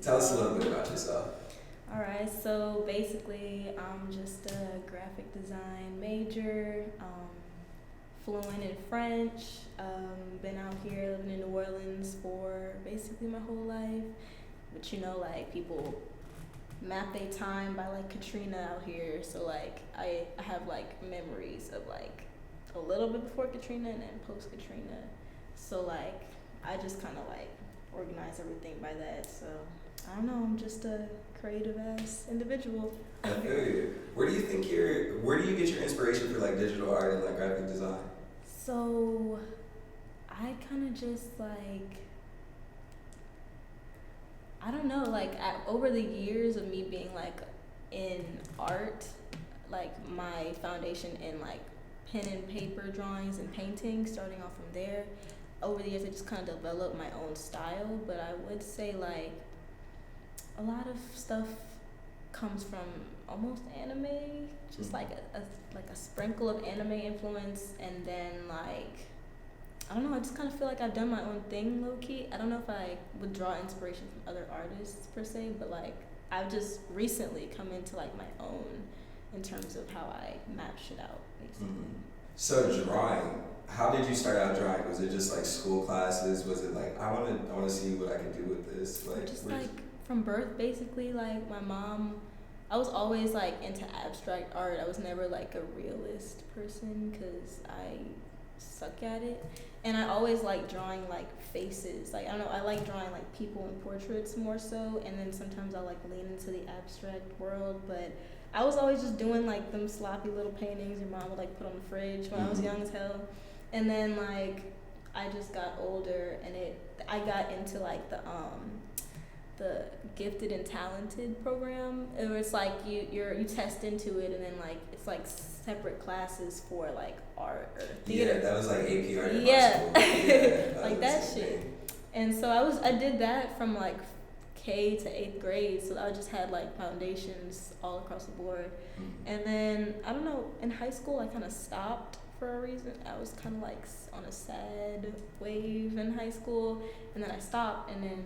Tell us a little bit about yourself. Alright, so basically I'm just a graphic design major, fluent in French, been out here living in New Orleans for basically my whole life. But you know, like people map their time by like Katrina out here, so like I have like memories of like a little bit before Katrina and then post Katrina. So like I just kind of like organize everything by that. So I don't know, I'm just a creative ass individual. I feel you. Where do you get your inspiration for like digital art and like graphic design? So I kind of just like, I don't know, like over the years of me being like in art, like my foundation in like pen and paper drawings and painting, starting off from there, over the years I just kind of developed my own style. But I would say like a lot of stuff comes from almost anime, just like a sprinkle of anime influence, and then like I don't know, I just kind of feel like I've done my own thing low key. I don't know if I would draw inspiration from other artists per se, but like I've just recently come into like my own in terms of how I map shit out basically. So drawing, how did you start out drawing? Was it just like school classes? Was it like I want to see what I can do with this? Like just like from birth basically. Like my mom, I was always like into abstract art. I was never like a realist person because I suck at it, and I always like drawing like faces. Like I don't know, I like drawing like people in portraits more so, and then sometimes I like lean into the abstract world. But I was always just doing like them sloppy little paintings your mom would like put on the fridge when I was young as hell. And then like I just got older and I got into like the gifted and talented program. It was like you test into it, and then like it's like separate classes for like art or theater. Yeah, that was like AP art. Yeah, yeah, like that shit. And so I did that from like K to 8th grade. So I just had like foundations all across the board. And then I don't know, in high school I kind of stopped for a reason. I was kind of like on a sad wave in high school, and then I stopped, and then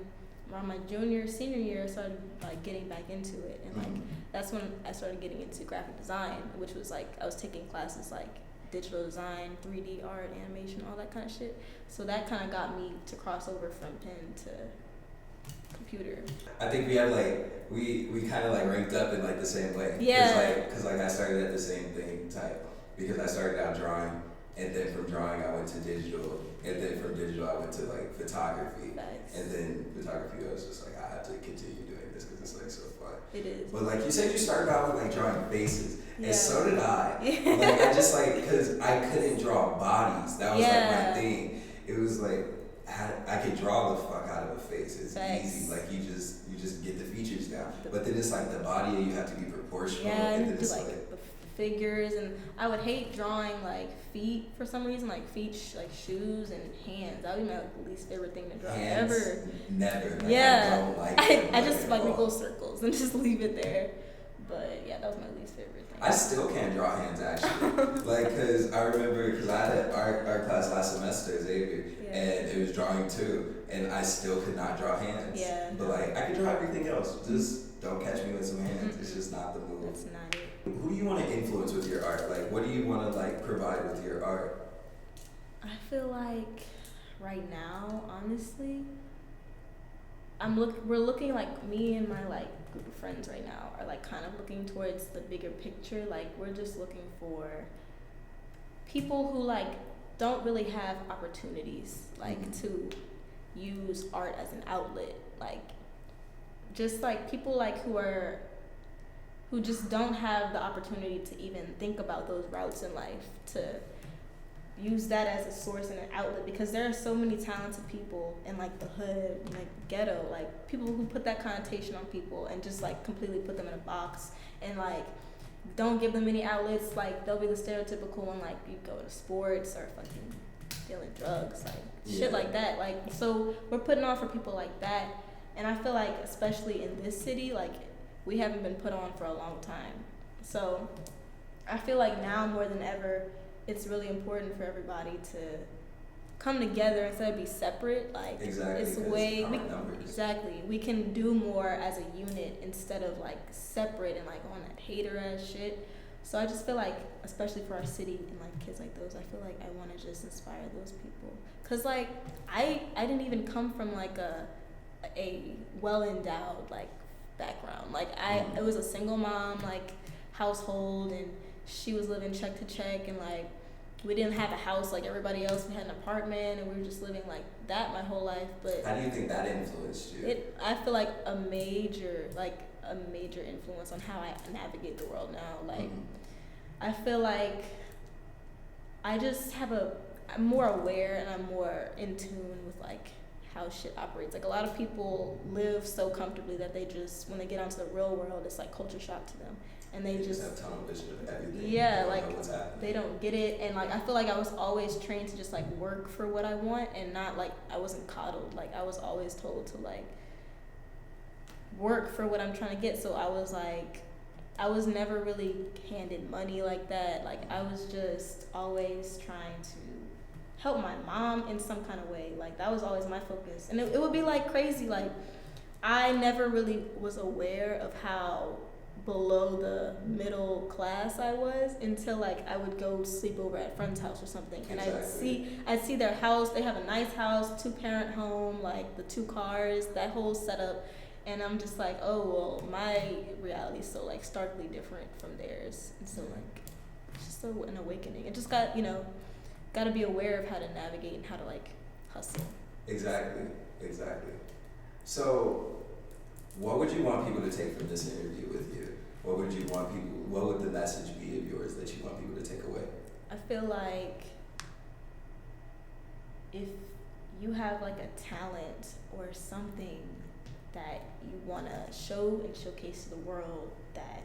around my senior year, I started like getting back into it, and like that's when I started getting into graphic design, which was like I was taking classes like digital design, 3D art, animation, all that kind of shit. So that kind of got me to cross over from pen to computer. I think we have like we kind of like ranked up in like the same way. Yeah. Because like I started at the same thing type, because I started out drawing, and then from drawing I went to digital, and then from digital I went to like photography. Nice. And then photography I was just like I have to continue doing this because it's like so fun. It is. But like you said, you started out with like drawing faces, Yeah. and so did I. Yeah. Like I just like, because I couldn't draw bodies. That was like my thing. It was like I could draw the fuck out of a face. It's easy. Like you just get the features down. But then it's like the body, you have to be proportional. Yeah, and and then do it's like the figures, and I would hate drawing like feet for some reason, like feet, like shoes and hands. That would be my like, least favorite thing to draw hands, ever. Never. Like, Yeah, I don't like them, I just like go circles and just leave it there. But yeah, that was my least favorite thing. I still can't draw hands actually. Like, cause I remember, cause I had an art class last semester, Xavier, and it was drawing too, and I still could not draw hands. Yeah. But like, I could draw everything else. Just don't catch me with some hands. It's just not the move. That's not it. Who do you want to influence with your art? Like, what do you want to like provide with your art? I feel like right now, honestly, we're looking like me and my like group of friends right now are like kind of looking towards the bigger picture. Like we're just looking for people who like don't really have opportunities like to use art as an outlet. Like just like people like who just don't have the opportunity to even think about those routes in life, to use that as a source and an outlet, because there are so many talented people in like the hood, like ghetto, like people who put that connotation on people and just like completely put them in a box and like don't give them any outlets. Like they'll be the stereotypical one, like you go to sports or fucking dealing drugs, like shit like that. Like so we're putting on for people like that, and I feel like especially in this city, like we haven't been put on for a long time. So I feel like now more than ever, it's really important for everybody to come together instead of be separate. Like exactly, it's way we can do more as a unit instead of like separate and like on that hater ass shit. So I just feel like, especially for our city and like kids like those, I feel like I want to just inspire those people. Cause like I didn't even come from like a well endowed like background. Like it was a single mom like household, and she was living check to check, and like we didn't have a house like everybody else. We had an apartment, and we were just living like that my whole life. But how do you think that influenced you? I feel like a major influence on how I navigate the world now. Like I feel like I just I'm more aware and I'm more in tune with like how shit operates. Like a lot of people live so comfortably that they just, when they get onto the real world, it's like culture shock to them, and they just have tunnel vision of everything. Yeah, like they don't get it, and like I feel like I was always trained to just like work for what I want, and not like I wasn't coddled. Like I was always told to like work for what I'm trying to get. So I was never really handed money like that. Like I was just always trying to help my mom in some kind of way. Like that was always my focus, and it would be like crazy. Like I never really was aware of how below the middle class I was until like I would go sleep over at a friend's house or something, and I'd see their house. They have a nice house, 2-parent home, like the 2 cars, that whole setup, and I'm just like, oh well, my reality is so like starkly different from theirs, and so like it's just so an awakening. It just got to be aware of how to navigate and how to like hustle. Exactly. So what would you want people to take from this interview with you? What would the message be of yours that you want people to take away? I feel like if you have like a talent or something that you want to show and showcase to the world, that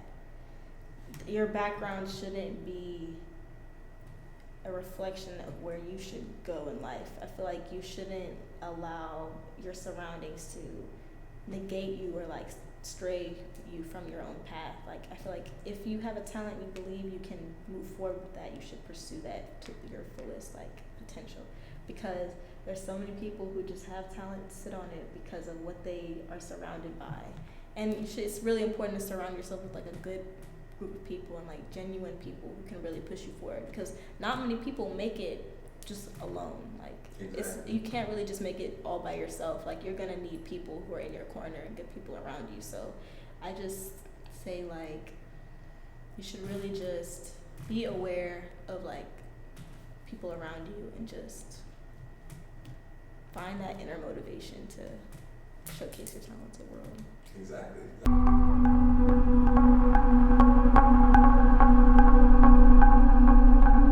your background shouldn't be a reflection of where you should go in life. I feel like you shouldn't allow your surroundings to negate you or like stray you from your own path. Like I feel like if you have a talent, you believe you can move forward with that, you should pursue that to your fullest like potential, because there's so many people who just have talent, sit on it because of what they are surrounded by. And it's really important to surround yourself with like a good group of people and like genuine people who can really push you forward, because not many people make it just alone. Like you can't really just make it all by yourself. Like you're gonna need people who are in your corner and good people around you. So I just say like you should really just be aware of like people around you and just find that inner motivation to showcase your talent to the world. Exactly.